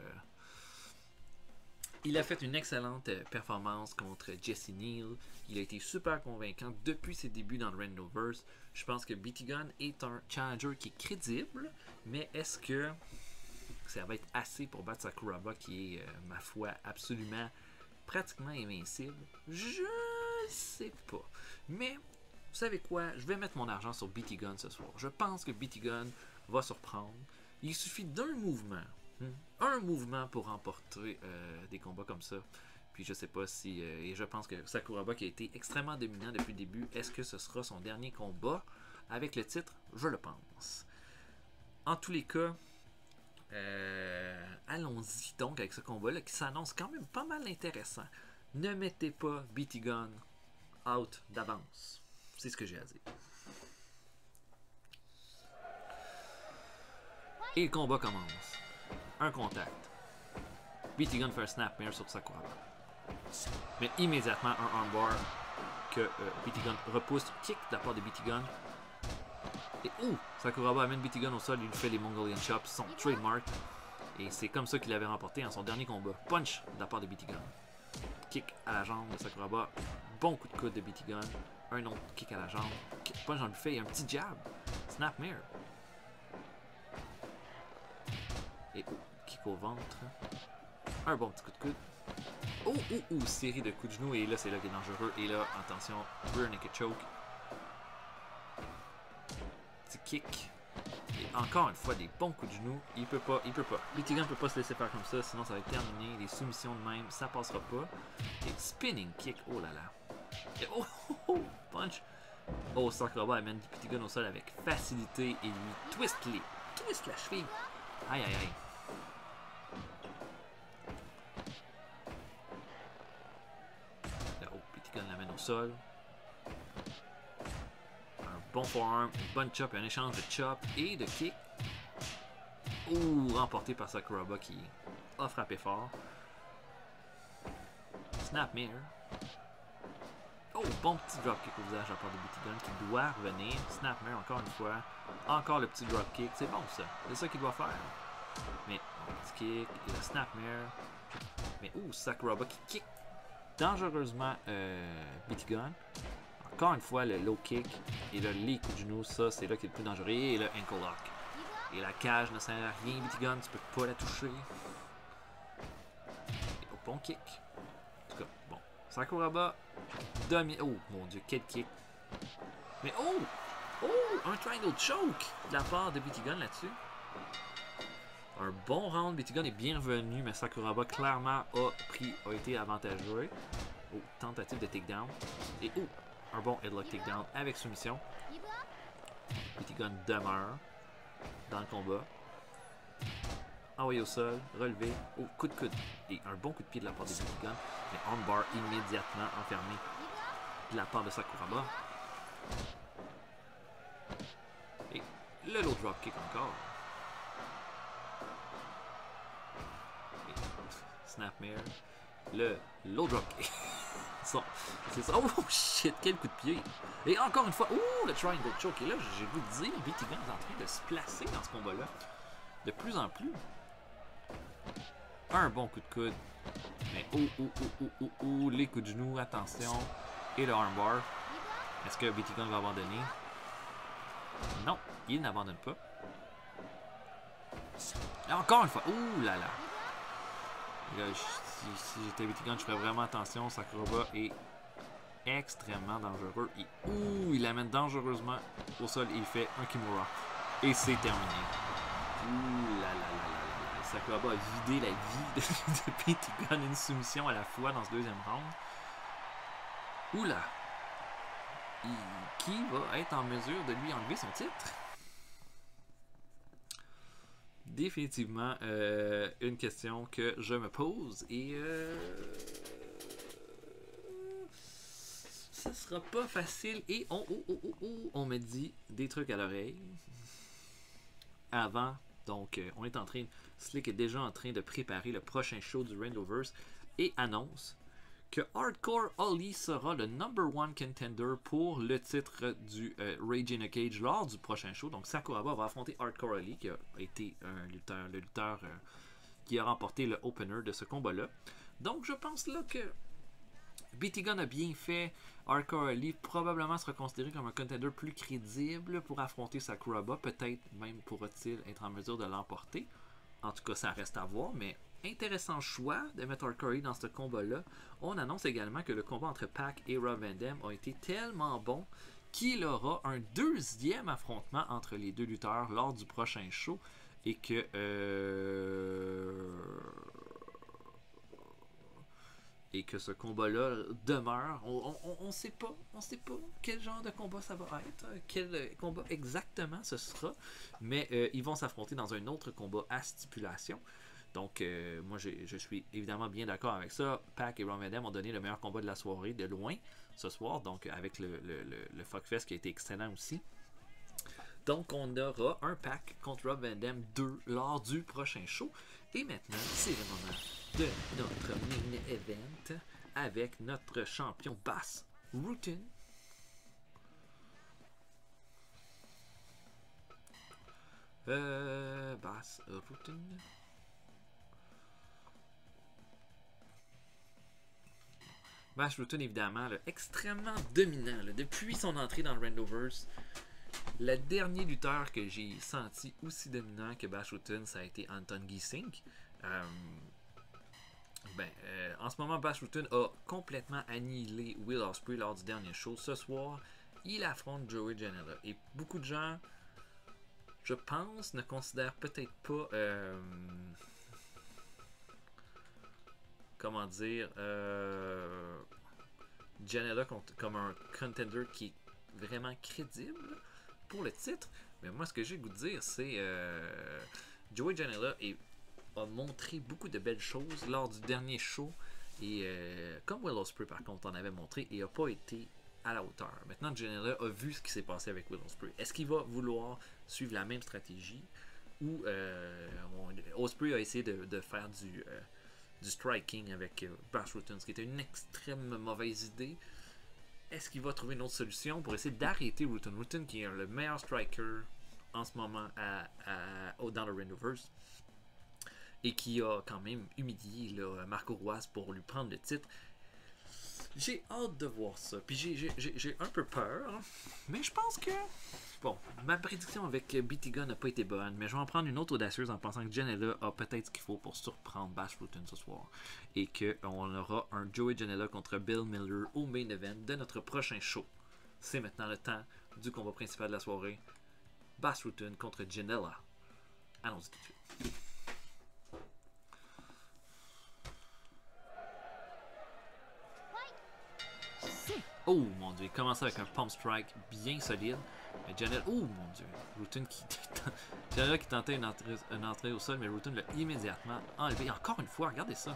Il a fait une excellente performance contre Jesse Neal. Il a été super convaincant depuis ses débuts dans le Randoverse. Je pense que BT Gun est un challenger qui est crédible, mais est-ce que ça va être assez pour battre Sakuraba qui est, ma foi, absolument pratiquement invincible? Je sais pas. Mais, vous savez quoi? Je vais mettre mon argent sur BT Gun ce soir. Je pense que BT Gun va surprendre. Il suffit d'un mouvement. Un mouvement pour remporter des combats comme ça. Puis je sais pas si... et je pense que Sakuraba qui a été extrêmement dominant depuis le début, est-ce que ce sera son dernier combat avec le titre? Je le pense. En tous les cas, allons-y donc avec ce combat-là qui s'annonce quand même pas mal intéressant. Ne mettez pas BT Gun out d'avance. C'est ce que j'ai à dire. Et le combat commence. Un contact. BT Gun fait un snapmare sur Sakuraba. Mais immédiatement un armbar que BT Gun repousse, kick de la part de BT Gun. Et Sakuraba amène BT Gun au sol, il lui fait les Mongolian Chops, son trademark. Et c'est comme ça qu'il avait remporté en son dernier combat. Punch de la part de BT Gun. Kick à la jambe de Sakuraba. Bon coup de coude de BT Gun. Un autre kick à la jambe. Punch dans le buffet et un petit jab. Snapmare. Et kick au ventre. Un bon petit coup de coude. Série de coups de genoux. Et là, c'est là qu'il est dangereux. Et là, attention, rear naked choke. petit kick. Et encore une fois, des bons coups de genoux. Il peut pas. BT Gunn peut pas se laisser faire comme ça, sinon ça va être terminé. Les soumissions de même, ça passera pas. Et spinning kick, oh là là. Et punch. Oh, Sakuraba amène BT Gunn au sol avec facilité et lui twist la cheville. Aïe aïe aïe. Là, oh, BT Gunn l'amène au sol. Bon forearm, une bonne chop et un échange de chop et de kick. Ouh, remporté par Sakuraba qui a frappé fort. Snapmare. Oh, bon petit dropkick au visage à part de BT Gunn qui doit revenir. Snapmare encore une fois. Encore le petit dropkick. C'est bon ça. C'est ça qu'il doit faire. Mais, petit kick et le snapmare. Mais, ouh, Sakuraba qui kick dangereusement BT Gunn. Encore une fois, le low kick et le les coups de genoux, ça c'est là qui est le plus dangereux. Et le ankle lock. Et la cage ne sert à rien, BT Gunn, tu peux pas la toucher. Et au bon kick. En tout cas, bon. Sakuraba domine. Oh mon dieu, quel kick. Mais oh! Oh! Un triangle choke de la part de BT Gunn là-dessus. Un bon round, BT Gunn est bien revenu, mais Sakuraba clairement a été avantageux. Oh, tentative de takedown. Et oh! Un bon headlock takedown avec soumission. BT Gunn demeure dans le combat. Envoyé au sol, relevé. Oh, coup de coude. Et un bon coup de pied de la part de BT Gunn. Mais armbar immédiatement enfermé de la part de Sakuraba. Et le low drop kick encore. Et snapmare. Le low drop kick. C'est ça. Oh shit, quel coup de pied. Et encore une fois, ouh, le triangle choke. Et là, j'ai voulu dire, BT Gunn est en train de se placer dans ce combat-là. De plus en plus. Un bon coup de coude. Mais les coups de genoux, attention. Et le armbar. Est-ce que BT Gunn va abandonner? Non, il n'abandonne pas. Et encore une fois, ouh là là. Et là, si j'étais BT Gunn, je ferais vraiment attention. Sakuraba est extrêmement dangereux. Et ouh, il l'amène dangereusement au sol. Il fait un Kimura. Et c'est terminé. Ouh là là là là là. Sakuraba a vidé la vie de BT Gunn, une soumission à la fois dans ce deuxième round. Ouh là. Qui va être en mesure de lui enlever son titre? Définitivement une question que je me pose et ça sera pas facile et on me dit des trucs à l'oreille avant, donc on est en train, Slick est déjà en train de préparer le prochain show du Randoverse et annonce que Hardcore Holly sera le #1 contender pour le titre du Rage in a Cage lors du prochain show. Donc Sakuraba va affronter Hardcore Holly, qui a été le lutteur qui a remporté le opener de ce combat-là. Donc je pense là que BT Gunn a bien fait. Hardcore Holly probablement sera considéré comme un contender plus crédible pour affronter Sakuraba. Peut-être même pourra-t-il être en mesure de l'emporter. En tout cas, ça reste à voir, mais intéressant choix de mettre Hardcore Holly dans ce combat-là. On annonce également que le combat entre Pac et Rob Van Dam a été tellement bon qu'il aura un deuxième affrontement entre les deux lutteurs lors du prochain show et que ce combat-là demeure. On sait pas quel genre de combat ça va être, quel combat exactement ce sera, mais ils vont s'affronter dans un autre combat à stipulation. Donc, moi, je suis évidemment bien d'accord avec ça. Pac et Rob Van Dam ont donné le meilleur combat de la soirée de loin ce soir, donc avec le Fuckfest qui a été excellent aussi. Donc, on aura un Pac contre Rob Van Dam 2 lors du prochain show. Et maintenant, c'est le moment de notre main event avec notre champion Bas Rutten. Bas Rutten. Bas Rutten, évidemment, là, extrêmement dominant là, depuis son entrée dans le Randoverse. Le dernier lutteur que j'ai senti aussi dominant que Bas Rutten, ça a été Anton Geesink. En ce moment, Bas Rutten a complètement annihilé Will Ospreay lors du dernier show. Ce soir, il affronte Joey Janela. Et beaucoup de gens je pense, ne considère peut-être pas... comment dire... Janela comme un contender qui est vraiment crédible pour le titre. Mais moi, ce que j'ai le goût de dire, c'est... Joey Janela a montré beaucoup de belles choses lors du dernier show. Et comme Will Ospreay, par contre, en avait montré et n'a pas été à la hauteur. Maintenant, Janela a vu ce qui s'est passé avec Will Ospreay. Est-ce qu'il va vouloir suivre la même stratégie ou Ospreay a essayé de faire du striking avec Bas Rutten, ce qui était une extrêmement mauvaise idée. Est-ce qu'il va trouver une autre solution pour essayer d'arrêter Rutten? Rutten qui est le meilleur striker en ce moment dans le Randoverse et qui a quand même humilié là, Marco Ruas pour lui prendre le titre. J'ai hâte de voir ça. Puis j'ai un peu peur, hein, mais je pense que... Bon, ma prédiction avec BT Gunn n'a pas été bonne, mais je vais en prendre une autre audacieuse en pensant que Janela a peut-être ce qu'il faut pour surprendre Bas Rutten ce soir. Et qu'on aura un Joey Janela contre Bill Miller au main event de notre prochain show. C'est maintenant le temps du combat principal de la soirée. Bas Rutten contre Janela. Allons-y tout de suite. Oh mon dieu, il commence avec un pump strike bien solide. Mais Janela, oh mon dieu, Rutten qui Janela qui tentait une entrée au sol, mais Rutten l'a immédiatement enlevé. Et encore une fois, regardez ça.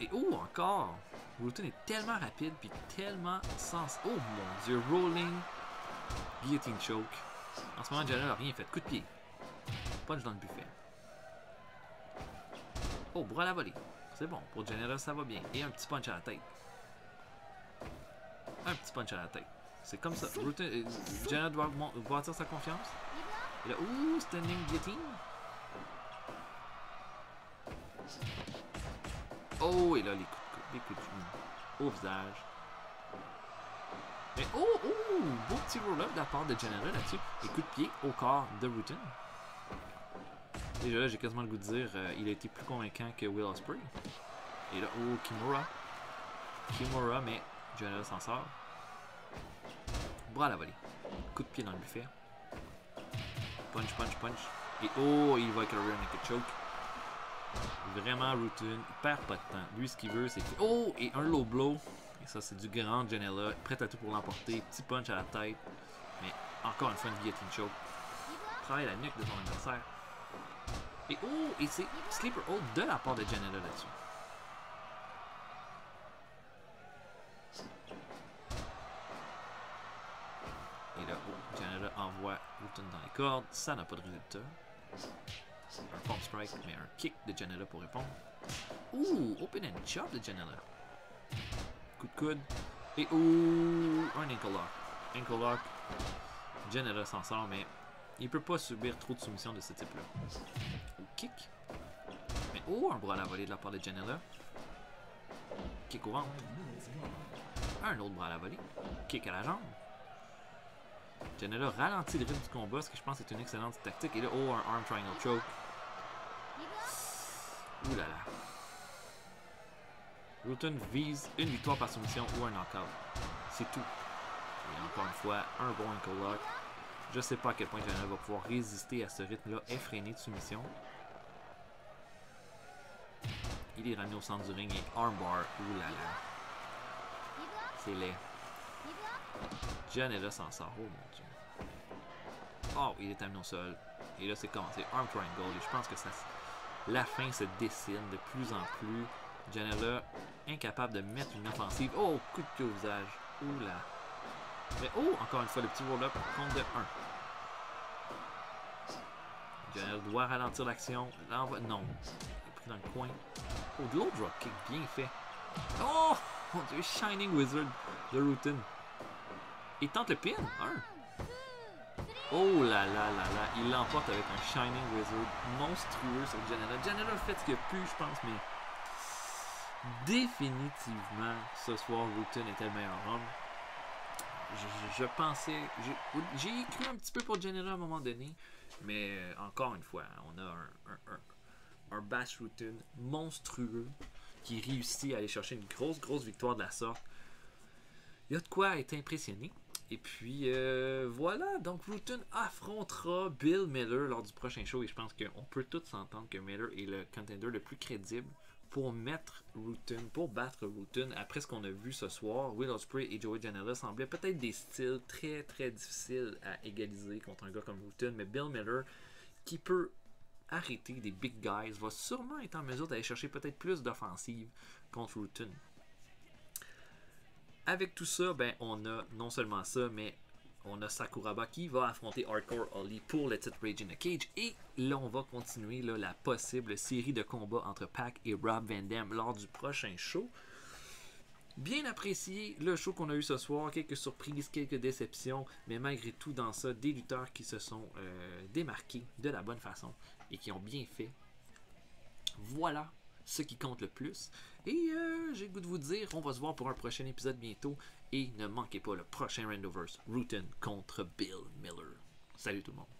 Et oh encore, Rutten est tellement rapide puis tellement sens. Oh mon dieu, rolling guillotine choke. En ce moment, Janela n'a rien fait. Coup de pied. Punch dans le buffet. Oh, bras à la volée. C'est bon, pour Janela ça va bien. Et un petit punch à la tête. Un petit punch à la tête. C'est comme ça. Janela doit bâtir sa confiance. Et là, ouh, standing guillotine. Oh, et là, les coups de genou au visage. Mais oh, beau petit roll-up de la part de Janela là-dessus. Et coup de pied au corps de Rutten. Déjà là, j'ai quasiment le goût de dire, il a été plus convaincant que Will Ospreay. Et là, oh, Kimura, mais Janela s'en sort. Bras à la volée. Coup de pied dans le buffet. Punch. Et oh, il va avec le rear naked choke. Vraiment, Rutten, il perd pas de temps. Lui, ce qu'il veut, c'est que... Oh, et un low blow. Et ça, c'est du grand Janela. Prêt à tout pour l'emporter. Petit punch à la tête. Mais encore une fois, une guillotine choke. Travaille la nuque de son adversaire. Et oh, et c'est sleeper hold de la part de Janela là-dessus. Et là, oh, Janela envoie Rutten dans les cordes. Ça n'a pas de résultat. Un pump strike, mais un kick de Janela pour répondre. Ouh, open and chop de Janela. Coup de coude. Et ouh, un ankle lock. Ankle lock. Janela s'en sort, mais il peut pas subir trop de soumissions de ce type-là. Kick. Mais oh, un bras à la volée de la part de Janela. Kick au ventre. Un autre bras à la volée. Kick à la jambe. Janela ralentit le rythme du combat, ce que je pense est une excellente tactique. Et là, oh, un arm triangle choke. Ouh là là. Rutten vise une victoire par soumission ou un knockout. C'est tout. Et encore une fois, un bon ankle lock. Je sais pas à quel point Janela va pouvoir résister à ce rythme-là effréné de soumission. Il est ramené au centre du ring et armbar. Ouh là là. C'est laid. Janela s'en sort. Oh mon dieu. Oh, il est amené au sol. Et là, c'est commencé. Arm triangle. Et je pense que la fin se dessine de plus en plus. Janela, incapable de mettre une offensive. Oh, coup de pied au visage. Ouh là. Mais oh, encore une fois, le petit roll-up compte de 1. Janela doit ralentir l'action. Non, il est pris dans le coin. Oh, de l'autre dropkick, bien fait. Oh, mon dieu, Shining Wizard de Rutten. Il tente le pin. 1. Oh là là là là, il l'emporte avec un Shining Wizard monstrueux sur Janela. Janela a fait ce qu'il a pu, je pense, mais définitivement, ce soir, Rutten était le meilleur homme. Je pensais, j'ai cru un petit peu pour Janela à un moment donné, mais encore une fois, on a un Bas Rutten monstrueux qui réussit à aller chercher une grosse victoire de la sorte. Il y a de quoi être impressionné. Et puis voilà, donc Rutten affrontera Bill Miller lors du prochain show et je pense qu'on peut tous s'entendre que Miller est le contender le plus crédible pour battre Rutten. Après ce qu'on a vu ce soir, Will Ospreay et Joey Janela semblaient peut-être des styles très très difficiles à égaliser contre un gars comme Rutten, mais Bill Miller qui peut arrêter des big guys va sûrement être en mesure d'aller chercher peut-être plus d'offensive contre Rutten. Avec tout ça, ben, on a non seulement ça, mais on a Sakuraba qui va affronter Hardcore Holly pour le titre Rage in the Cage. Et là, on va continuer là, la possible série de combats entre Pac et Rob Van Dam lors du prochain show. Bien apprécié le show qu'on a eu ce soir, quelques surprises, quelques déceptions, mais malgré tout dans ça, des lutteurs qui se sont démarqués de la bonne façon et qui ont bien fait. Voilà ce qui compte le plus. Et j'ai le goût de vous dire, on va se voir pour un prochain épisode bientôt. Et ne manquez pas le prochain Randoverse, Rutten contre Bill Miller. Salut tout le monde.